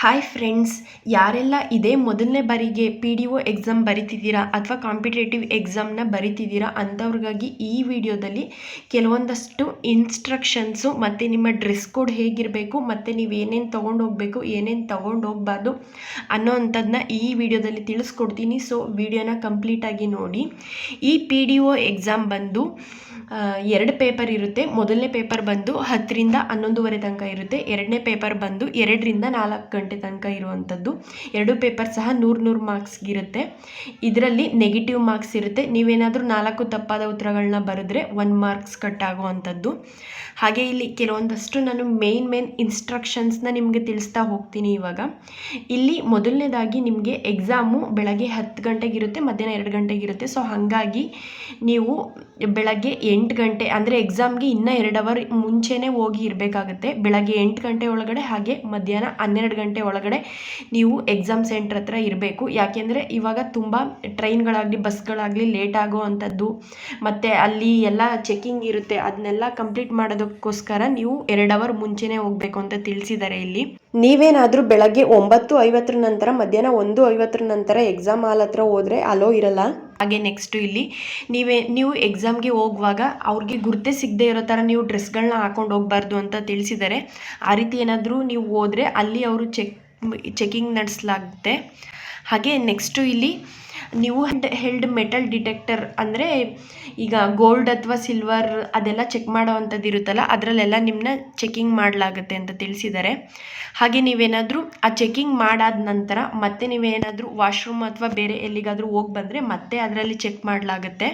Hi friends, ಯಾರೆಲ್ಲ ಇದೇ ಮೊದಲನೇ ಬಾರಿಗೆ PDO ಎಕ್ಸಾಮ್ ಬರಿತಿದ್ದೀರಾ ಅಥವಾ ಕಾಂಪಿಟೇಟಿವ್ ಎಕ್ಸಾಮ್ನ ಬರಿತಿದ್ದೀರಾ ಅಂಥವ್ರಿಗಾಗಿ ಈ ವಿಡಿಯೋದಲ್ಲಿ ಕೆಲವೊಂದಷ್ಟು ಇನ್ಸ್ಟ್ರಕ್ಷನ್ಸು ಮತ್ತು ನಿಮ್ಮ ಡ್ರೆಸ್ ಕೋಡ್ ಹೇಗಿರಬೇಕು ಮತ್ತು ನೀವು ಏನೇನು ತೊಗೊಂಡು ಹೋಗಬೇಕು, ಏನೇನು ತೊಗೊಂಡು ಹೋಗಬಾರ್ದು ಅನ್ನೋ ಅಂಥದ್ದನ್ನ ಈ ವಿಡಿಯೋದಲ್ಲಿ ತಿಳಿಸ್ಕೊಡ್ತೀನಿ. ಸೊ ವಿಡಿಯೋನ ಕಂಪ್ಲೀಟಾಗಿ ನೋಡಿ. ಈ PDO ಎಕ್ಸಾಮ್ ಬಂದು 2 ಪೇಪರ್ ಇರುತ್ತೆ. ಮೊದಲನೇ ಪೇಪರ್ ಬಂದು 10 ರಿಂದ 11:30 ತನಕ ಇರುತ್ತೆ. ಎರಡನೇ ಪೇಪರ್ ಬಂದು 2 ರಿಂದ 4 ಗಂಟೆ ತನಕ ಇರುವಂಥದ್ದು. 2 ಪೇಪರ್ ಸಹ 100 ಮಾರ್ಕ್ಸ್ಗಿರುತ್ತೆ. ಇದರಲ್ಲಿ ನೆಗೆಟಿವ್ ಮಾರ್ಕ್ಸ್ ಇರುತ್ತೆ. ನೀವೇನಾದರೂ 4 ತಪ್ಪಾದ ಉತ್ತರಗಳನ್ನ ಬರೆದ್ರೆ 1 ಮಾರ್ಕ್ಸ್ ಕಟ್ ಆಗುವಂಥದ್ದು. ಹಾಗೆ ಇಲ್ಲಿ ಕೆಲವೊಂದಷ್ಟು ನಾನು ಮೇನ್ ಇನ್ಸ್ಟ್ರಕ್ಷನ್ಸ್ನ ನಿಮಗೆ ತಿಳಿಸ್ತಾ ಹೋಗ್ತೀನಿ. ಇವಾಗ ಇಲ್ಲಿ ಮೊದಲನೇದಾಗಿ ನಿಮಗೆ ಎಕ್ಸಾಮು ಬೆಳಗ್ಗೆ 10 ಗಂಟೆಗಿರುತ್ತೆ, ಮಧ್ಯಾಹ್ನ 2 ಗಂಟೆಗಿರುತ್ತೆ. ಸೊ ಹಾಗಾಗಿ ನೀವು ಬೆಳಗ್ಗೆ 8 ಗಂಟೆ ಅಂದರೆ ಎಕ್ಸಾಮ್ಗೆ ಇನ್ನೂ 2 ಅವರ್ ಮುಂಚೆನೇ ಹೋಗಿ ಇರಬೇಕಾಗುತ್ತೆ. ಬೆಳಗ್ಗೆ 8 ಗಂಟೆ ಒಳಗಡೆ ಹಾಗೆ ಮಧ್ಯಾಹ್ನ 12 ಗಂಟೆ ಒಳಗಡೆ ನೀವು ಎಕ್ಸಾಮ್ ಸೆಂಟ್ರ್ ಹತ್ರ ಇರಬೇಕು. ಯಾಕೆಂದರೆ ಇವಾಗ ತುಂಬ ಟ್ರೈನ್ಗಳಾಗಲಿ ಬಸ್ಗಳಾಗಲಿ ಲೇಟ್ ಆಗೋ ಅಂಥದ್ದು ಮತ್ತು ಅಲ್ಲಿ ಎಲ್ಲ ಚೆಕಿಂಗ್ ಇರುತ್ತೆ. ಅದನ್ನೆಲ್ಲ ಕಂಪ್ಲೀಟ್ ಮಾಡೋದಕ್ಕೋಸ್ಕರ ನೀವು 2 ಅವರ್ ಮುಂಚೆನೇ ಹೋಗಬೇಕು ಅಂತ ತಿಳಿಸಿದ್ದಾರೆ ಇಲ್ಲಿ. ನೀವೇನಾದರೂ ಬೆಳಗ್ಗೆ 9:50 ನಂತರ ಮಧ್ಯಾಹ್ನ 1:50 ನಂತರ ಎಕ್ಸಾಮ್ ಹಾಲ್ ಹತ್ರ ಹೋದರೆ ಅಲೋ ಇರಲ್ಲ. ಹಾಗೆ ನೆಕ್ಸ್ಟು ಇಲ್ಲಿ ನೀವು ಎಕ್ಸಾಮ್ಗೆ ಹೋಗುವಾಗ ಅವ್ರಿಗೆ ಗುರುತೇ ಸಿಗದೆ ಇರೋ ಥರ ನೀವು ಡ್ರೆಸ್ಗಳನ್ನ ಹಾಕೊಂಡು ಹೋಗಬಾರ್ದು ಅಂತ ತಿಳಿಸಿದ್ದಾರೆ. ಆ ರೀತಿ ಏನಾದರೂ ನೀವು ಹೋದರೆ ಅಲ್ಲಿ ಅವರು ಚೆಕಿಂಗ್ ನಡೆಸಲಾಗುತ್ತೆ. ಹಾಗೆ ನೆಕ್ಸ್ಟು ಇಲ್ಲಿ ನೀವು ಹೆಲ್ಡ್ ಮೆಟಲ್ ಡಿಟೆಕ್ಟರ್ ಅಂದರೆ ಈಗ ಗೋಲ್ಡ್ ಅಥವಾ ಸಿಲ್ವರ್ ಅದೆಲ್ಲ ಚೆಕ್ ಮಾಡೋ ಅಂಥದ್ದು ಇರುತ್ತಲ್ಲ, ಅದರಲ್ಲೆಲ್ಲ ನಿಮ್ಮನ್ನ ಚೆಕಿಂಗ್ ಮಾಡಲಾಗುತ್ತೆ ಅಂತ ತಿಳಿಸಿದ್ದಾರೆ. ಹಾಗೆ ನೀವೇನಾದರೂ ಆ ಚೆಕಿಂಗ್ ಮಾಡಾದ ನಂತರ ಮತ್ತೆ ನೀವೇನಾದರೂ ವಾಶ್ರೂಮ್ ಅಥವಾ ಬೇರೆ ಎಲ್ಲಿಗಾದರೂ ಹೋಗಿ ಬಂದರೆ ಮತ್ತೆ ಅದರಲ್ಲಿ ಚೆಕ್ ಮಾಡಲಾಗುತ್ತೆ.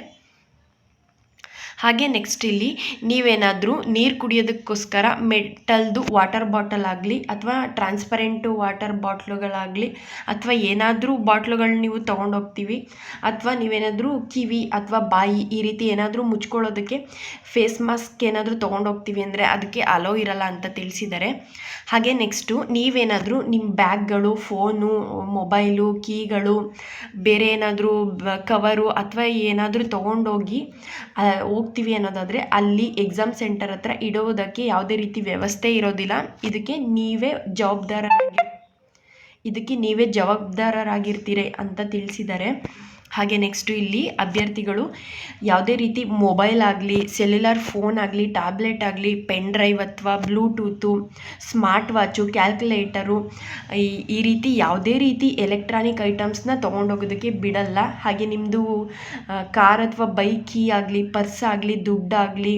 ಹಾಗೆ ನೆಕ್ಸ್ಟ್ ಇಲ್ಲಿ ನೀವೇನಾದರೂ ನೀರು ಕುಡಿಯೋದಕ್ಕೋಸ್ಕರ ಮೆಟಲ್ದು ವಾಟರ್ ಬಾಟಲ್ ಆಗಲಿ ಅಥವಾ ಟ್ರಾನ್ಸ್ಪರೆಂಟು ವಾಟರ್ ಬಾಟ್ಲುಗಳಾಗಲಿ ಅಥವಾ ಏನಾದರೂ ಬಾಟ್ಲುಗಳು ನೀವು ತೊಗೊಂಡೋಗ್ತೀವಿ ಅಥವಾ ನೀವೇನಾದರೂ ಕಿವಿ ಅಥವಾ ಬಾಯಿ ಈ ರೀತಿ ಏನಾದರೂ ಮುಚ್ಕೊಳ್ಳೋದಕ್ಕೆ ಫೇಸ್ ಮಾಸ್ಕ್ ಏನಾದರೂ ತೊಗೊಂಡೋಗ್ತೀವಿ ಅಂದರೆ ಅದಕ್ಕೆ ಅಲೋ ಇರಲ್ಲ ಅಂತ ತಿಳಿಸಿದ್ದಾರೆ. ಹಾಗೆ ನೆಕ್ಸ್ಟು ನೀವೇನಾದರೂ ನಿಮ್ಮ ಬ್ಯಾಗ್ಗಳು, ಫೋನು, ಮೊಬೈಲು, ಕೀಗಳು, ಬೇರೆ ಏನಾದರೂ ಕವರು ಅಥವಾ ಏನಾದರೂ ತೊಗೊಂಡೋಗಿ ಹೋಗ್ತೀವಿ ಅನ್ನೋದಾದರೆ ಅಲ್ಲಿ ಎಕ್ಸಾಮ್ ಸೆಂಟರ್ ಹತ್ರ ಇಡೋದಕ್ಕೆ ಯಾವುದೇ ರೀತಿ ವ್ಯವಸ್ಥೆ ಇರೋದಿಲ್ಲ. ಇದಕ್ಕೆ ನೀವೇ ಜವಾಬ್ದಾರರಾಗಿರ್ತೀರಿ ಅಂತ ತಿಳಿಸಿದ್ದಾರೆ. ಹಾಗೆ ನೆಕ್ಸ್ಟು ಇಲ್ಲಿ ಅಭ್ಯರ್ಥಿಗಳು ಯಾವುದೇ ರೀತಿ ಮೊಬೈಲ್ ಆಗಲಿ, ಸೆಲ್ಯುಲರ್ ಫೋನ್ ಆಗಲಿ, ಟ್ಯಾಬ್ಲೆಟ್ ಆಗಲಿ, ಪೆನ್ ಡ್ರೈವ್ ಅಥವಾ ಬ್ಲೂಟೂತು, ಸ್ಮಾರ್ಟ್ ವಾಚು, ಕ್ಯಾಲ್ಕುಲೇಟರು ಈ ರೀತಿ ಯಾವುದೇ ರೀತಿ ಎಲೆಕ್ಟ್ರಾನಿಕ್ ಐಟಮ್ಸ್ನ ತೊಗೊಂಡೋಗೋದಕ್ಕೆ ಬಿಡಲ್ಲ. ಹಾಗೆ ನಿಮ್ಮದು ಕಾರ್ ಅಥವಾ ಬೈಕ್ ಕೀ ಆಗಲಿ, ಪರ್ಸ್ ಆಗಲಿ, ದುಡ್ಡಾಗಲಿ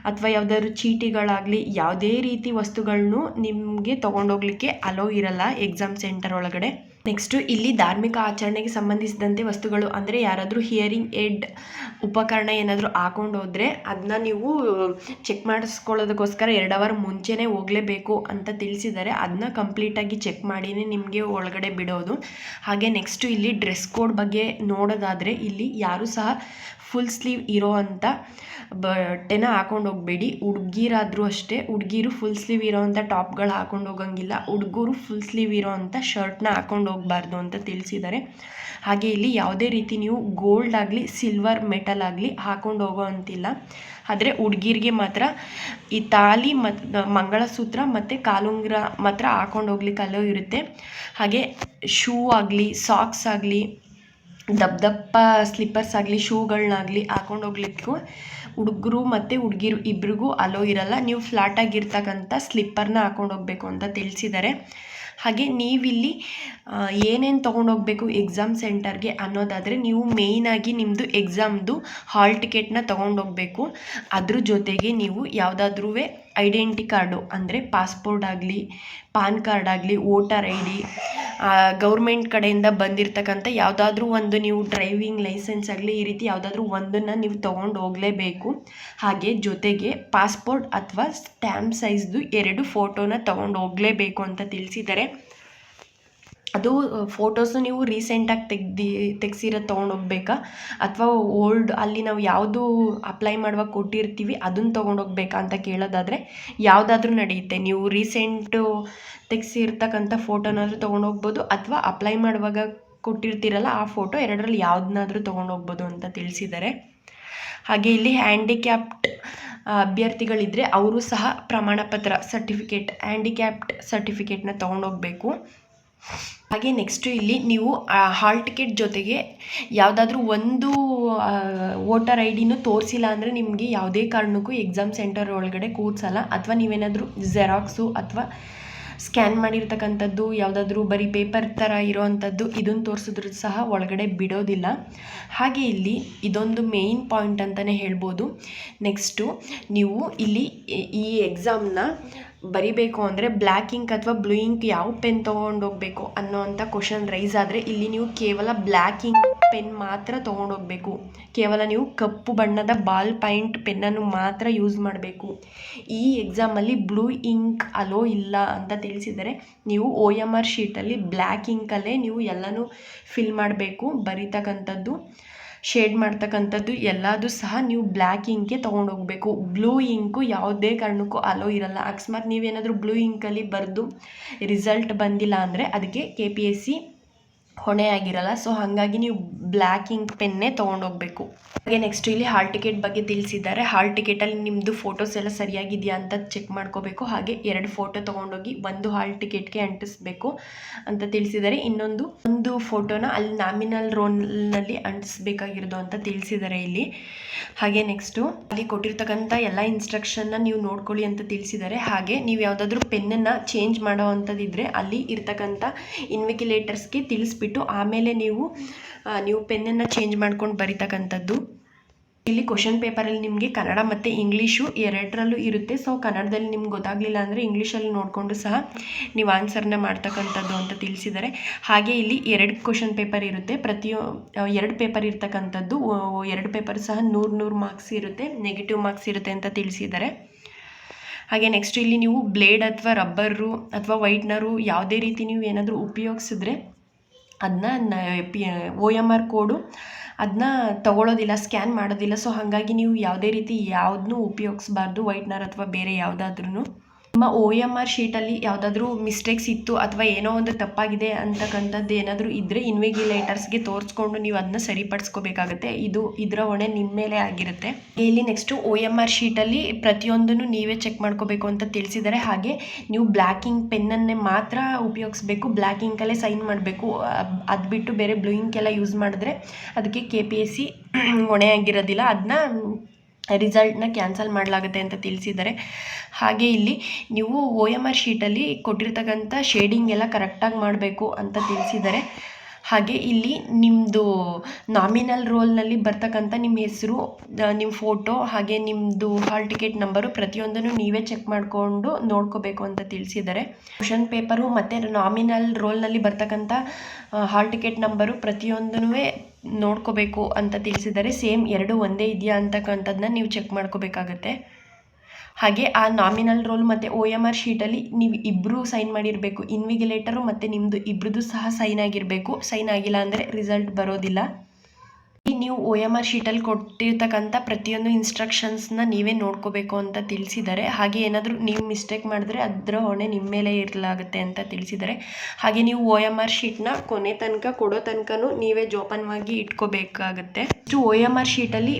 ಅಥವಾ ಯಾವುದಾದ್ರು ಚೀಟಿಗಳಾಗಲಿ ಯಾವುದೇ ರೀತಿ ವಸ್ತುಗಳನ್ನು ನಿಮಗೆ ತೊಗೊಂಡೋಗ್ಲಿಕ್ಕೆ ಅಲೋ ಇರಲ್ಲ ಎಕ್ಸಾಮ್ ಸೆಂಟರ್ ಒಳಗಡೆ. ನೆಕ್ಸ್ಟು ಇಲ್ಲಿ ಧಾರ್ಮಿಕ ಆಚರಣೆಗೆ ಸಂಬಂಧಿಸಿದಂತೆ ವಸ್ತುಗಳು ಅಂದರೆ ಯಾರಾದರೂ ಹಿಯರಿಂಗ್ ಏಡ್ ಉಪಕರಣ ಏನಾದರೂ ಹಾಕೊಂಡು ಹೋದರೆ ಅದನ್ನ ನೀವು ಚೆಕ್ ಮಾಡಿಸ್ಕೊಳ್ಳೋದಕ್ಕೋಸ್ಕರ 2 ಅವರ್ ಮುಂಚೆನೇ ಹೋಗಲೇಬೇಕು ಅಂತ ತಿಳಿಸಿದ್ದಾರೆ. ಅದನ್ನ ಕಂಪ್ಲೀಟಾಗಿ ಚೆಕ್ ಮಾಡಿನೇ ನಿಮಗೆ ಒಳಗಡೆ ಬಿಡೋದು. ಹಾಗೆ ನೆಕ್ಸ್ಟು ಇಲ್ಲಿ ಡ್ರೆಸ್ ಕೋಡ್ ಬಗ್ಗೆ ನೋಡೋದಾದರೆ ಇಲ್ಲಿ ಯಾರೂ ಸಹ ಫುಲ್ ಸ್ಲೀವ್ ಇರೋ ಅಂಥ ಬಟ್ಟೆನ ಹಾಕೊಂಡು ಹೋಗಬೇಡಿ. ಹುಡುಗಿರಾದರೂ ಅಷ್ಟೇ, ಹುಡುಗಿರು ಫುಲ್ ಸ್ಲೀವ್ ಇರೋ ಅಂಥ ಟಾಪ್ಗಳು ಹಾಕೊಂಡು ಹೋಗಂಗಿಲ್ಲ, ಹುಡುಗರು ಫುಲ್ ಸ್ಲೀವ್ ಇರೋ ಅಂಥ ಶರ್ಟ್ನ ಹಾಕೊಂಡು ಹೋಗಬಾರ್ದು ಅಂತ ತಿಳಿಸಿದ್ದಾರೆ. ಹಾಗೆ ಇಲ್ಲಿ ಯಾವುದೇ ರೀತಿ ನೀವು ಗೋಲ್ಡ್ ಆಗಲಿ, ಸಿಲ್ವರ್ ಮೆಟಲ್ ಆಗಲಿ ಹಾಕೊಂಡು ಹೋಗೋ ಅಂತಿಲ್ಲ. ಆದರೆ ಹುಡುಗಿರಿಗೆ ಮಾತ್ರ ಈ ತಾಲಿ ಮತ್ತು ಮಂಗಳಸೂತ್ರ ಮತ್ತು ಕಾಲುಂಗುರ ಮಾತ್ರ ಹಾಕೊಂಡು ಹೋಗ್ಲಿಕ್ಕೆ ಅಲೋ ಇರುತ್ತೆ. ಹಾಗೆ ಶೂ ಆಗಲಿ, ಸಾಕ್ಸ್ ಆಗಲಿ, ದಪ್ಪ ಸ್ಲಿಪ್ಪರ್ಸ್ ಆಗಲಿ, ಶೂಗಳನ್ನಾಗಲಿ ಹಾಕೊಂಡು ಹೋಗ್ಲಿಕ್ಕೂ ಹುಡುಗರು ಮತ್ತು ಹುಡುಗಿರು ಇಬ್ರಿಗೂ ಅಲೋ ಇರಲ್ಲ. ನೀವು ಫ್ಲಾಟಾಗಿರ್ತಕ್ಕಂಥ ಸ್ಲಿಪ್ಪರ್ನ ಹಾಕೊಂಡು ಹೋಗಬೇಕು ಅಂತ ತಿಳಿಸಿದ್ದಾರೆ. ಹಾಗೆ ನೀವಿಲ್ಲಿ ಏನೇನು ತೊಗೊಂಡೋಗ್ಬೇಕು ಎಕ್ಸಾಮ್ ಸೆಂಟರ್ಗೆ ಅನ್ನೋದಾದರೆ ನೀವು ಮೇಯ್ನಾಗಿ ನಿಮ್ಮದು ಎಕ್ಸಾಮ್ದು ಹಾಲ್ ಟಿಕೆಟ್ನ ತೊಗೊಂಡೋಗ್ಬೇಕು. ಅದ್ರ ಜೊತೆಗೆ ನೀವು ಯಾವುದಾದ್ರೂ ಐಡೆಂಟಿ ಕಾರ್ಡು ಅಂದರೆ ಪಾಸ್ಪೋರ್ಟ್ ಆಗಲಿ, ಪಾನ್ ಕಾರ್ಡ್ ಆಗಲಿ, ವೋಟರ್ ID, ಗೌರ್ಮೆಂಟ್ ಕಡೆಯಿಂದ ಬಂದಿರತಕ್ಕಂಥ ಯಾವುದಾದ್ರೂ ಒಂದು ನೀವು ಡ್ರೈವಿಂಗ್ ಲೈಸೆನ್ಸ್ ಆಗಲಿ ಈ ರೀತಿ ಯಾವುದಾದ್ರೂ ಒಂದನ್ನು ನೀವು ತೊಗೊಂಡು ಹೋಗಲೇಬೇಕು. ಹಾಗೆ ಜೊತೆಗೆ ಪಾಸ್ಪೋರ್ಟ್ ಅಥವಾ ಸ್ಟ್ಯಾಂಪ್ ಸೈಜ್ದು 2 ಫೋಟೋನ ತೊಗೊಂಡು ಹೋಗಲೇಬೇಕು ಅಂತ ತಿಳಿಸಿದ್ದಾರೆ. ಅದು ಫೋಟೋಸು ನೀವು ರೀಸೆಂಟಾಗಿ ತೆಗ್ಸಿರೋದು ತೊಗೊಂಡೋಗ್ಬೇಕಾ ಅಥವಾ ಓಲ್ಡ್ ಅಲ್ಲಿ ನಾವು ಯಾವುದು ಅಪ್ಲೈ ಮಾಡುವಾಗ ಕೊಟ್ಟಿರ್ತೀವಿ ಅದನ್ನು ತೊಗೊಂಡೋಗ್ಬೇಕಾ ಅಂತ ಕೇಳೋದಾದರೆ ಯಾವುದಾದ್ರೂ ನಡೆಯುತ್ತೆ. ನೀವು ರೀಸೆಂಟು ತೆಗ್ಸಿರ್ತಕ್ಕಂಥ ಫೋಟೋನಾದರೂ ತೊಗೊಂಡೋಗ್ಬೋದು ಅಥವಾ ಅಪ್ಲೈ ಮಾಡುವಾಗ ಕೊಟ್ಟಿರ್ತೀರಲ್ಲ ಆ ಫೋಟೋ, ಎರಡರಲ್ಲಿ ಯಾವುದನ್ನಾದರೂ ತೊಗೊಂಡೋಗ್ಬೋದು ಅಂತ ತಿಳಿಸಿದ್ದಾರೆ. ಹಾಗೆ ಇಲ್ಲಿ ಹ್ಯಾಂಡಿಕ್ಯಾಪ್ಟ್ ಅಭ್ಯರ್ಥಿಗಳಿದ್ದರೆ ಅವರು ಸಹ ಪ್ರಮಾಣಪತ್ರ ಹ್ಯಾಂಡಿಕ್ಯಾಪ್ಟ್ ಸರ್ಟಿಫಿಕೇಟ್ನ ತೊಗೊಂಡೋಗ್ಬೇಕು. ಹಾಗೆ ನೆಕ್ಸ್ಟು ಇಲ್ಲಿ ನೀವು ಹಾಲ್ ಟಿಕೆಟ್ ಜೊತೆಗೆ ಯಾವುದಾದ್ರೂ ಒಂದು ವೋಟರ್ ಐ ಡಿನೂ ತೋರಿಸಿಲ್ಲ ಅಂದರೆ ನಿಮಗೆ ಯಾವುದೇ ಕಾರಣಕ್ಕೂ ಎಕ್ಸಾಮ್ ಸೆಂಟರ್ ಒಳಗಡೆ ಕೂರಿಸಲ್ಲ. ಅಥವಾ ನೀವೇನಾದರೂ ಜೆರಾಕ್ಸು ಅಥವಾ ಸ್ಕ್ಯಾನ್ ಮಾಡಿರ್ತಕ್ಕಂಥದ್ದು ಯಾವುದಾದ್ರೂ ಬರೀ ಪೇಪರ್ ಥರ ಇರೋವಂಥದ್ದು ಇದನ್ನು ತೋರಿಸಿದ್ರೂ ಸಹ ಒಳಗಡೆ ಬಿಡೋದಿಲ್ಲ. ಹಾಗೆ ಇಲ್ಲಿ ಇದೊಂದು ಮೇಯ್ನ್ ಪಾಯಿಂಟ್ ಅಂತಲೇ ಹೇಳ್ಬೋದು. ನೆಕ್ಸ್ಟು ನೀವು ಇಲ್ಲಿ ಈ ಎಕ್ಸಾಮ್ನ ಬರಿಬೇಕು ಅಂದರೆ ಬ್ಲ್ಯಾಕ್ ಇಂಕ್ ಅಥವಾ ಬ್ಲೂ ಇಂಕ್ ಯಾವ ಪೆನ್ ತೊಗೊಂಡೋಗ್ಬೇಕು ಅನ್ನೋವಂಥ ಕ್ವಶನ್ ರೈಸ್ ಆದರೆ ಇಲ್ಲಿ ನೀವು ಕೇವಲ ಬ್ಲ್ಯಾಕ್ ಇಂಕ್ ಪೆನ್ ಮಾತ್ರ ತೊಗೊಂಡೋಗ್ಬೇಕು. ಕೇವಲ ನೀವು ಕಪ್ಪು ಬಣ್ಣದ ಬಾಲ್ ಪಾಯಿಂಟ್ ಪೆನ್ನನ್ನು ಮಾತ್ರ ಯೂಸ್ ಮಾಡಬೇಕು. ಈ ಎಕ್ಸಾಮಲ್ಲಿ ಬ್ಲೂ ಇಂಕ್ ಅಲೋ ಇಲ್ಲ ಅಂತ ತಿಳಿಸಿದರೆ ನೀವು OMR ಶೀಟಲ್ಲಿ ಬ್ಲ್ಯಾಕ್ ಇಂಕಲ್ಲೇ ನೀವು ಎಲ್ಲನೂ ಫಿಲ್ ಮಾಡಬೇಕು. ಬರೀತಕ್ಕಂಥದ್ದು ಶೇಡ್ ಮಾಡ್ತಕ್ಕಂಥದ್ದು ಎಲ್ಲದೂ ಸಹ ನೀವು ಬ್ಲ್ಯಾಕ್ ಇಂಕೆ ತೊಗೊಂಡೋಗ್ಬೇಕು. ಬ್ಲೂ ಇಂಕು ಯಾವುದೇ ಕಾರಣಕ್ಕೂ ಅಲೋ ಇರಲ್ಲ. ಅಕಸ್ಮಾತ್ ನೀವೇನಾದರೂ ಬ್ಲೂ ಇಂಕಲ್ಲಿ ಬರೆದು ರಿಸಲ್ಟ್ ಬಂದಿಲ್ಲ ಅಂದರೆ ಅದಕ್ಕೆ KPSC ಹೊಣೆ ಆಗಿರಲ್ಲ. ಸೊ ಹಾಗಾಗಿ ನೀವು ಬ್ಲ್ಯಾಕ್ ಇಂಕ್ ಪೆನ್ನೇ ತೊಗೊಂಡೋಗ್ಬೇಕು. ಹಾಗೆ ನೆಕ್ಸ್ಟ್ ಇಲ್ಲಿ ಹಾಲ್ ಟಿಕೆಟ್ ಬಗ್ಗೆ ತಿಳಿಸಿದ್ದಾರೆ. ಹಾಲ್ ಟಿಕೆಟಲ್ಲಿ ನಿಮ್ಮದು ಫೋಟೋಸ್ ಎಲ್ಲ ಸರಿಯಾಗಿದೆಯಾ ಅಂತ ಚೆಕ್ ಮಾಡ್ಕೋಬೇಕು. ಹಾಗೆ 2 ಫೋಟೋ ತೊಗೊಂಡೋಗಿ ಒಂದು ಹಾಲ್ ಟಿಕೆಟ್ಗೆ ಅಂಟಿಸ್ಬೇಕು ಅಂತ ತಿಳಿಸಿದ್ದಾರೆ. ಒಂದು ಫೋಟೋನ ಅಲ್ಲಿ ನಾಮಿನಲ್ ರೋಲ್ನಲ್ಲಿ ಅಂಟಿಸ್ಬೇಕಾಗಿರೋದು ಅಂತ ತಿಳಿಸಿದ್ದಾರೆ ಇಲ್ಲಿ. ಹಾಗೆ ನೆಕ್ಸ್ಟು ಅಲ್ಲಿ ಕೊಟ್ಟಿರ್ತಕ್ಕಂಥ ಎಲ್ಲ ಇನ್ಸ್ಟ್ರಕ್ಷನ್ನ ನೀವು ನೋಡ್ಕೊಳ್ಳಿ ಅಂತ ತಿಳಿಸಿದ್ದಾರೆ. ಹಾಗೆ ನೀವು ಯಾವುದಾದ್ರೂ ಪೆನ್ನನ್ನು ಚೇಂಜ್ ಮಾಡೋ ಅಂಥದ್ದಿದ್ರೆ ಅಲ್ಲಿ ಇರ್ತಕ್ಕಂಥ ಇನ್ವಿಗಿಲೇಟರ್ಸ್ಗೆ ತಿಳಿಸ್ಬಿಟ್ಟು ಆಮೇಲೆ ನೀವು ಪೆನ್ನನ್ನು ಚೇಂಜ್ ಮಾಡ್ಕೊಂಡು ಬರೀತಕ್ಕಂಥದ್ದು. ಇಲ್ಲಿ ಕ್ವಶನ್ ಪೇಪರಲ್ಲಿ ನಿಮಗೆ ಕನ್ನಡ ಮತ್ತು ಇಂಗ್ಲೀಷು ಎರಡರಲ್ಲೂ ಇರುತ್ತೆ. ಸೊ ಕನ್ನಡದಲ್ಲಿ ನಿಮ್ಗೆ ಗೊತ್ತಾಗಲಿಲ್ಲ ಅಂದರೆ ಇಂಗ್ಲೀಷಲ್ಲಿ ನೋಡಿಕೊಂಡು ಸಹ ನೀವು ಆನ್ಸರ್ನ ಮಾಡ್ತಕ್ಕಂಥದ್ದು ಅಂತ ತಿಳಿಸಿದ್ದಾರೆ. ಹಾಗೆ ಇಲ್ಲಿ 2 ಕ್ವಶನ್ ಪೇಪರ್ ಇರುತ್ತೆ. 2 ಪೇಪರ್ ಇರ್ತಕ್ಕಂಥದ್ದು 2 ಪೇಪರ್ ಸಹ 100 ಮಾರ್ಕ್ಸ್ ಇರುತ್ತೆ, ನೆಗೆಟಿವ್ ಮಾರ್ಕ್ಸ್ ಇರುತ್ತೆ ಅಂತ ತಿಳಿಸಿದ್ದಾರೆ. ಹಾಗೆ ನೆಕ್ಸ್ಟ್ ಇಲ್ಲಿ ನೀವು ಬ್ಲೇಡ್ ಅಥವಾ ರಬ್ಬರು ಅಥವಾ ವೈಟ್ನರು ಯಾವುದೇ ರೀತಿ ನೀವು ಏನಾದರೂ ಉಪಯೋಗಿಸಿದ್ರೆ ಅದನ್ನ OMR ಕೋಡು ಅದನ್ನ ತಗೊಳ್ಳೋದಿಲ್ಲ, ಸ್ಕ್ಯಾನ್ ಮಾಡೋದಿಲ್ಲ. ಸೊ ಹಾಗಾಗಿ ನೀವು ಯಾವುದೇ ರೀತಿ ಯಾವುದನ್ನೂ ಉಪಯೋಗಿಸ್ಬಾರ್ದು, ವೈಟ್ನರ್ ಅಥವಾ ಬೇರೆ ಯಾವುದಾದ್ರೂ. ನಿಮ್ಮ OMR ಶೀಟಲ್ಲಿ ಯಾವುದಾದ್ರೂ ಮಿಸ್ಟೇಕ್ಸ್ ಇತ್ತು ಅಥವಾ ಏನೋ ಒಂದು ತಪ್ಪಾಗಿದೆ ಅಂತಕ್ಕಂಥದ್ದು ಏನಾದರೂ ಇದ್ದರೆ ಇನ್ವಿಗಿಲೇಟರ್ಸ್ಗೆ ತೋರಿಸ್ಕೊಂಡು ನೀವು ಅದನ್ನ ಸರಿಪಡಿಸ್ಕೋಬೇಕಾಗತ್ತೆ. ಇದರ ಹೊಣೆ ನಿಮ್ಮ ಮೇಲೆ ಆಗಿರುತ್ತೆ. ಇಲ್ಲಿ ನೆಕ್ಸ್ಟು OMR ಶೀಟಲ್ಲಿ ಪ್ರತಿಯೊಂದನ್ನು ನೀವೇ ಚೆಕ್ ಮಾಡ್ಕೋಬೇಕು ಅಂತ ತಿಳಿಸಿದ್ದಾರೆ. ಹಾಗೆ ನೀವು ಬ್ಲ್ಯಾಕ್ ಇಂಕ್ ಪೆನ್ನನ್ನೇ ಮಾತ್ರ ಉಪಯೋಗಿಸ್ಬೇಕು, ಬ್ಲ್ಯಾಕ್ ಇಂಕಲ್ಲೇ ಸೈನ್ ಮಾಡಬೇಕು. ಅದು ಬಿಟ್ಟು ಬೇರೆ ಬ್ಲೂ ಇಂಕ್ ಎಲ್ಲ ಯೂಸ್ ಮಾಡಿದ್ರೆ ಅದಕ್ಕೆ KPSC ಹೊಣೆ ಆಗಿರೋದಿಲ್ಲ, ಅದನ್ನ ರಿಸಲ್ಟ್ನ ಕ್ಯಾನ್ಸಲ್ ಮಾಡಲಾಗುತ್ತೆ ಅಂತ ತಿಳಿಸಿದ್ದಾರೆ. ಹಾಗೆ ಇಲ್ಲಿ ನೀವು OMR ಶೀಟಲ್ಲಿ ಕೊಟ್ಟಿರ್ತಕ್ಕಂಥ ಶೇಡಿಂಗ್ ಎಲ್ಲ ಕರೆಕ್ಟಾಗಿ ಮಾಡಬೇಕು ಅಂತ ತಿಳಿಸಿದ್ದಾರೆ. ಹಾಗೆ ಇಲ್ಲಿ ನಿಮ್ಮದು ನಾಮಿನಲ್ ರೋಲ್ನಲ್ಲಿ ಬರ್ತಕ್ಕಂಥ ನಿಮ್ಮ ಹೆಸರು, ನಿಮ್ಮ ಫೋಟೋ, ಹಾಗೆ ನಿಮ್ಮದು ಹಾಲ್ ಟಿಕೆಟ್ ನಂಬರು ಪ್ರತಿಯೊಂದನ್ನು ನೀವೇ ಚೆಕ್ ಮಾಡಿಕೊಂಡು ನೋಡ್ಕೋಬೇಕು ಅಂತ ತಿಳಿಸಿದ್ದಾರೆ. ಕ್ವಶನ್ ಪೇಪರು ಮತ್ತು ನಾಮಿನಲ್ ರೋಲ್ನಲ್ಲಿ ಬರ್ತಕ್ಕಂಥ ಹಾಲ್ ಟಿಕೆಟ್ ನಂಬರು ಪ್ರತಿಯೊಂದೂ ನೋಡ್ಕೋಬೇಕು ಅಂತ ತಿಳಿಸಿದ್ದಾರೆ. ಸೇಮ್ 2 ಒಂದೇ ಇದೆಯಾ ಅಂತಕ್ಕಂಥದ್ದನ್ನ ನೀವು ಚೆಕ್ ಮಾಡ್ಕೋಬೇಕಾಗತ್ತೆ. ಹಾಗೆ ಆ ನಾಮಿನಲ್ ರೋಲ್ ಮತ್ತು OMR ಶೀಟಲ್ಲಿ ನೀವು ಇಬ್ಬರು ಸೈನ್ ಮಾಡಿರಬೇಕು, ಇನ್ವಿಗಿಲೇಟರು ಮತ್ತು ನಿಮ್ಮದು ಇಬ್ಬರದು ಸಹ ಸೈನ್ ಆಗಿರಬೇಕು. ಸೈನ್ ಆಗಿಲ್ಲ ಅಂದರೆ ರಿಸಲ್ಟ್ ಬರೋದಿಲ್ಲ. ನೀವು OMR ಶೀಟಲ್ಲಿ ಕೊಟ್ಟಿರ್ತಕ್ಕಂಥ ಪ್ರತಿಯೊಂದು ಇನ್ಸ್ಟ್ರಕ್ಷನ್ಸ್ನ ನೀವೇ ನೋಡ್ಕೋಬೇಕು ಅಂತ ತಿಳಿಸಿದ್ದಾರೆ. ಹಾಗೆ ಏನಾದರೂ ನೀವು ಮಿಸ್ಟೇಕ್ ಮಾಡಿದ್ರೆ ಅದರ ಹೊಣೆ ನಿಮ್ಮ ಮೇಲೆ ಇರಲಾಗುತ್ತೆ ಅಂತ ತಿಳಿಸಿದ್ದಾರೆ. ಹಾಗೆ ನೀವು OMR ಶೀಟ್ನ ಕೊನೆ ತನಕ ಕೊಡೋ ತನಕನೂ ನೀವೇ ಜೋಪಾನವಾಗಿ ಇಟ್ಕೋಬೇಕಾಗತ್ತೆ. OMR ಶೀಟಲ್ಲಿ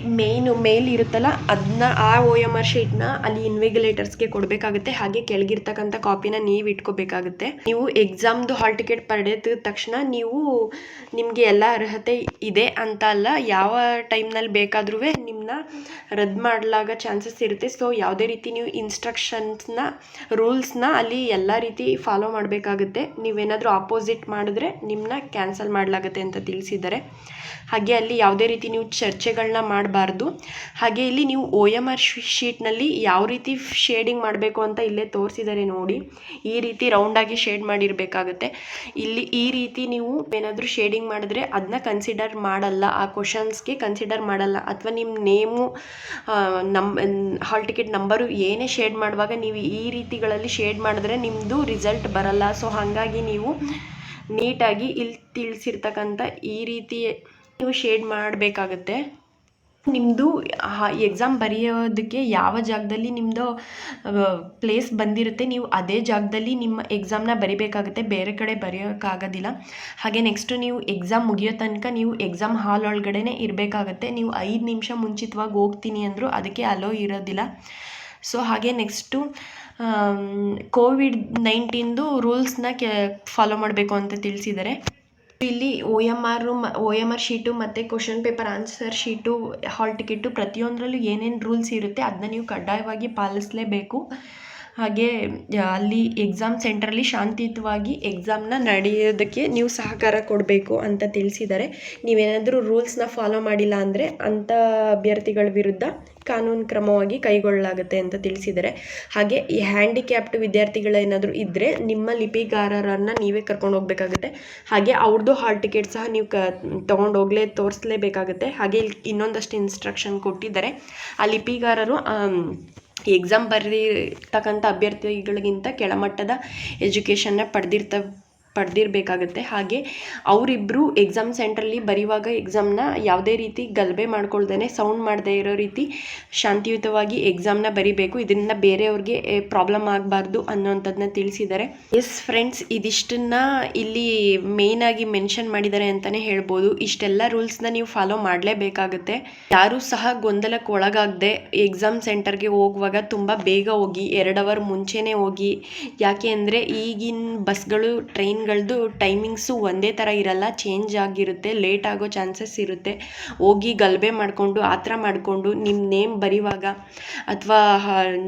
ಮೇಲ್ ಇರುತ್ತಲ್ಲ ಅದನ್ನ ಆ OMR ಶೀಟ್ನ ಅಲ್ಲಿ ಇನ್ವಿಗಿಲೇಟರ್ಸ್ಗೆ ಕೊಡಬೇಕಾಗುತ್ತೆ. ಹಾಗೆ ಕೆಳಗಿರ್ತಕ್ಕಂಥ ಕಾಪಿನ ನೀವು ಇಟ್ಕೋಬೇಕಾಗುತ್ತೆ. ನೀವು ಎಕ್ಸಾಮ್ದು ಹಾಲ್ ಟಿಕೆಟ್ ಪಡೆದ ತಕ್ಷಣ ನಿಮಗೆ ಎಲ್ಲ ಅರ್ಹತೆ ಇದೆ ಅಂತ ಅಲ್ಲ, ಯಾವ ಟೈಮ್ನಲ್ಲಿ ಬೇಕಾದ್ರೂ ನಿಮ್ಮನ್ನ ರದ್ದು ಮಾಡಲಾಗ ಚಾನ್ಸಸ್ ಇರುತ್ತೆ. ಸೊ ಯಾವುದೇ ರೀತಿ ನೀವು ಇನ್ಸ್ಟ್ರಕ್ಷನ್ಸ್ನ ರೂಲ್ಸ್ನ ಅಲ್ಲಿ ಎಲ್ಲ ರೀತಿ ಫಾಲೋ ಮಾಡಬೇಕಾಗುತ್ತೆ. ನೀವೇನಾದರೂ ಆಪೋಸಿಟ್ ಮಾಡಿದ್ರೆ ನಿಮ್ಮನ್ನ ಕ್ಯಾನ್ಸಲ್ ಮಾಡಲಾಗುತ್ತೆ ಅಂತ ತಿಳಿಸಿದ್ದಾರೆ. ಹಾಗೆ ಅಲ್ಲಿ ಯಾವುದೇ ರೀತಿ ನೀವು ಚರ್ಚೆಗಳನ್ನ ಮಾಡಬಾರ್ದು. ಹಾಗೆ ಇಲ್ಲಿ ನೀವು OMR ಶೀಟ್ನಲ್ಲಿ ಯಾವ ರೀತಿ ಶೇಡಿಂಗ್ ಮಾಡಬೇಕು ಅಂತ ಇಲ್ಲೇ ತೋರಿಸಿದ್ದಾರೆ ನೋಡಿ. ಈ ರೀತಿ ರೌಂಡಾಗಿ ಶೇಡ್ ಮಾಡಿರಬೇಕಾಗುತ್ತೆ. ಇಲ್ಲಿ ಈ ರೀತಿ ನೀವು ಏನಾದರೂ ಶೇಡಿಂಗ್ ಮಾಡಿದ್ರೆ ಅದನ್ನ ಕನ್ಸಿಡರ್ ಮಾಡಲ್ಲ, ಆ ಕ್ವಶನ್ಸ್ಗೆ ಕನ್ಸಿಡರ್ ಮಾಡಲ್ಲ. ಅಥವಾ ನಿಮ್ಮ ನೇಮು ಹಾಲ್ ಟಿಕೆಟ್ ನಂಬರು ಏನೇ ಶೇಡ್ ಮಾಡುವಾಗ ನೀವು ಈ ರೀತಿಗಳಲ್ಲಿ ಶೇಡ್ ಮಾಡಿದ್ರೆ ನಿಮ್ಮದು ರಿಸಲ್ಟ್ ಬರಲ್ಲ. ಸೊ ಹಾಗಾಗಿ ನೀವು ನೀಟಾಗಿ ಇಲ್ಲಿ ತಿಳಿಸಿರ್ತಕ್ಕಂಥ ಈ ರೀತಿ ನೀವು ಶೇಡ್ ಮಾಡಬೇಕಾಗತ್ತೆ. ನಿಮ್ಮದು ಎಕ್ಸಾಮ್ ಬರೆಯೋದಕ್ಕೆ ಯಾವ ಜಾಗದಲ್ಲಿ ನಿಮ್ಮದು ಪ್ಲೇಸ್ ಬಂದಿರುತ್ತೆ ನೀವು ಅದೇ ಜಾಗದಲ್ಲಿ ನಿಮ್ಮ ಎಕ್ಸಾಮ್ನ ಬರಿಬೇಕಾಗುತ್ತೆ, ಬೇರೆ ಕಡೆ ಬರೆಯೋಕ್ಕಾಗೋದಿಲ್ಲ. ಹಾಗೆ ನೆಕ್ಸ್ಟು ನೀವು ಎಕ್ಸಾಮ್ ಮುಗಿಯೋ ತನಕ ನೀವು ಎಕ್ಸಾಮ್ ಹಾಲ್ ಒಳಗಡೆ ಇರಬೇಕಾಗತ್ತೆ. ನೀವು 5 ನಿಮಿಷ ಮುಂಚಿತವಾಗಿ ಹೋಗ್ತೀನಿ ಅಂದರೂ ಅದಕ್ಕೆ ಅಲೋ ಇರೋದಿಲ್ಲ. ಸೊ ಹಾಗೆ ನೆಕ್ಸ್ಟು ಕೋವಿಡ್-19 ರೂಲ್ಸ್ನ ಫಾಲೋ ಮಾಡಬೇಕು ಅಂತ ತಿಳಿಸಿದ್ದಾರೆ. ಇಲ್ಲಿ OMR ಶೀಟು ಮತ್ತು ಕ್ವಶನ್ ಪೇಪರ್ ಆನ್ಸರ್ ಶೀಟು, ಹಾಲ್ ಟಿಕೆಟು ಪ್ರತಿಯೊಂದರಲ್ಲೂ ಏನೇನು ರೂಲ್ಸ್ ಇರುತ್ತೆ ಅದನ್ನ ನೀವು ಕಡ್ಡಾಯವಾಗಿ ಪಾಲಿಸಲೇಬೇಕು. ಹಾಗೆ ಅಲ್ಲಿ ಎಕ್ಸಾಮ್ ಸೆಂಟ್ರಲ್ಲಿ ಶಾಂತಿಯುತವಾಗಿ ಎಕ್ಸಾಮ್ನ ನಡೆಯೋದಕ್ಕೆ ನೀವು ಸಹಕಾರ ಕೊಡಬೇಕು ಅಂತ ತಿಳಿಸಿದ್ದಾರೆ. ನೀವೇನಾದರೂ ರೂಲ್ಸ್ನ ಫಾಲೋ ಮಾಡಿಲ್ಲ ಅಂದರೆ ಅಂಥ ಅಭ್ಯರ್ಥಿಗಳ ವಿರುದ್ಧ ಕಾನೂನು ಕ್ರಮವಾಗಿ ಕೈಗೊಳ್ಳಲಾಗುತ್ತೆ ಅಂತ ತಿಳಿಸಿದ್ದಾರೆ. ಹಾಗೆ ಈ ಹ್ಯಾಂಡಿಕ್ಯಾಪ್ಡ್ ವಿದ್ಯಾರ್ಥಿಗಳೇನಾದರೂ ಇದ್ದರೆ ನಿಮ್ಮ ಲಿಪಿಗಾರರನ್ನು ನೀವೇ ಕರ್ಕೊಂಡು ಹೋಗಬೇಕಾಗುತ್ತೆ. ಹಾಗೆ ಅವ್ರದ್ದು ಹಾಲ್ ಟಿಕೆಟ್ ಸಹ ನೀವು ತೊಗೊಂಡು ತೋರಿಸಲೇಬೇಕಾಗುತ್ತೆ. ಹಾಗೆ ಇನ್ನೊಂದಷ್ಟು ಇನ್ಸ್ಟ್ರಕ್ಷನ್ ಕೊಟ್ಟಿದ್ದಾರೆ. ಆ ಲಿಪಿಗಾರರು ಎಕ್ಸಾಮ್ ಬರೆದಿರ್ತಕ್ಕಂಥ ಅಭ್ಯರ್ಥಿಗಳಿಗಿಂತ ಕೆಳಮಟ್ಟದ ಎಜುಕೇಷನ್ನ ಪಡೆದಿರಬೇಕಾಗುತ್ತೆ. ಹಾಗೆ ಅವರಿಬ್ಬರು ಎಕ್ಸಾಮ್ ಸೆಂಟ್ರಲ್ಲಿ ಬರೆಯುವಾಗ ಎಕ್ಸಾಮ್ನ ಯಾವುದೇ ರೀತಿ ಗಲಭೆ ಮಾಡ್ಕೊಳ್ದೇ ಸೌಂಡ್ ಮಾಡದೇ ಇರೋ ರೀತಿ ಶಾಂತಿಯುತವಾಗಿ ಎಕ್ಸಾಮ್ನ ಬರಿಬೇಕು. ಇದರಿಂದ ಬೇರೆಯವ್ರಿಗೆ ಪ್ರಾಬ್ಲಮ್ ಆಗಬಾರ್ದು ಅನ್ನೋಂಥದ್ದನ್ನ ತಿಳಿಸಿದ್ದಾರೆ. ಎಸ್ ಫ್ರೆಂಡ್ಸ್, ಇದಿಷ್ಟನ್ನು ಇಲ್ಲಿ ಮೇಯ್ನಾಗಿ ಮೆನ್ಷನ್ ಮಾಡಿದ್ದಾರೆ ಅಂತಲೇ ಹೇಳ್ಬೋದು. ಇಷ್ಟೆಲ್ಲ ರೂಲ್ಸ್ನ ನೀವು ಫಾಲೋ ಮಾಡಲೇಬೇಕಾಗುತ್ತೆ. ಯಾರೂ ಸಹ ಗೊಂದಲಕ್ಕೆ ಒಳಗಾಗದೆ ಎಕ್ಸಾಮ್ ಸೆಂಟರ್ಗೆ ಹೋಗುವಾಗ ತುಂಬ ಬೇಗ ಹೋಗಿ, 2 ಅವರ್ ಮುಂಚೆನೇ ಹೋಗಿ. ಯಾಕೆ ಅಂದರೆ ಈಗಿನ ಬಸ್ಗಳು, ಟ್ರೈನ್ಗಳದ್ದು ಟೈಮಿಂಗ್ಸು ಒಂದೇ ಥರ ಇರಲ್ಲ, ಚೇಂಜ್ ಆಗಿರುತ್ತೆ, ಲೇಟ್ ಆಗೋ ಚಾನ್ಸಸ್ ಇರುತ್ತೆ. ಹೋಗಿ ಗಲಭೆ ಮಾಡಿಕೊಂಡು ಆ ಥರ ಮಾಡಿಕೊಂಡು ನಿಮ್ಮ ನೇಮ್ ಬರೆಯುವಾಗ ಅಥವಾ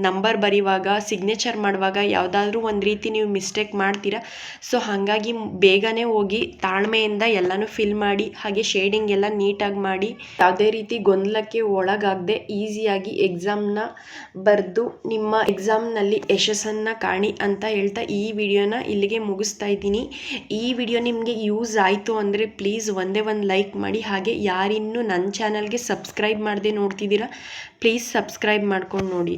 ನಂಬರ್ ಬರೆಯುವಾಗ, ಸಿಗ್ನೇಚರ್ ಮಾಡುವಾಗ ಯಾವುದಾದ್ರೂ ಒಂದು ರೀತಿ ನೀವು ಮಿಸ್ಟೇಕ್ ಮಾಡ್ತೀರಾ. ಸೊ ಹಾಗಾಗಿ ಬೇಗನೆ ಹೋಗಿ ತಾಳ್ಮೆಯಿಂದ ಎಲ್ಲನೂ ಫಿಲ್ ಮಾಡಿ, ಹಾಗೆ ಶೇಡಿಂಗ್ ಎಲ್ಲ ನೀಟಾಗಿ ಮಾಡಿ, ಯಾವುದೇ ರೀತಿ ಗೊಂದಲಕ್ಕೆ ಒಳಗಾಗದೆ ಈಸಿಯಾಗಿ ಎಕ್ಸಾಮ್ನ ಬರೆದು ನಿಮ್ಮ ಎಕ್ಸಾಮ್ನಲ್ಲಿ ಯಶಸ್ಸನ್ನು ಕಾಣಿ ಅಂತ ಹೇಳ್ತಾ ಈ ವಿಡಿಯೋನ ಇಲ್ಲಿಗೆ ಮುಗಿಸ್ತಾ ಇದ್ದೀನಿ. ಈ ವಿಡಿಯೋ ನಿಮಗೆ ಯೂಸ್ ಆಯಿತು ಅಂದರೆ ಪ್ಲೀಸ್ ಒಂದೇ ಒಂದು ಲೈಕ್ ಮಾಡಿ. ಹಾಗೆ ಯಾರಿನ್ನೂ ನನ್ನ ಚಾನಲ್ಗೆ ಸಬ್ಸ್ಕ್ರೈಬ್ ಮಾಡದೆ ನೋಡ್ತಿದ್ದೀರಾ ಪ್ಲೀಸ್ ಸಬ್ಸ್ಕ್ರೈಬ್ ಮಾಡ್ಕೊಂಡು ನೋಡಿ.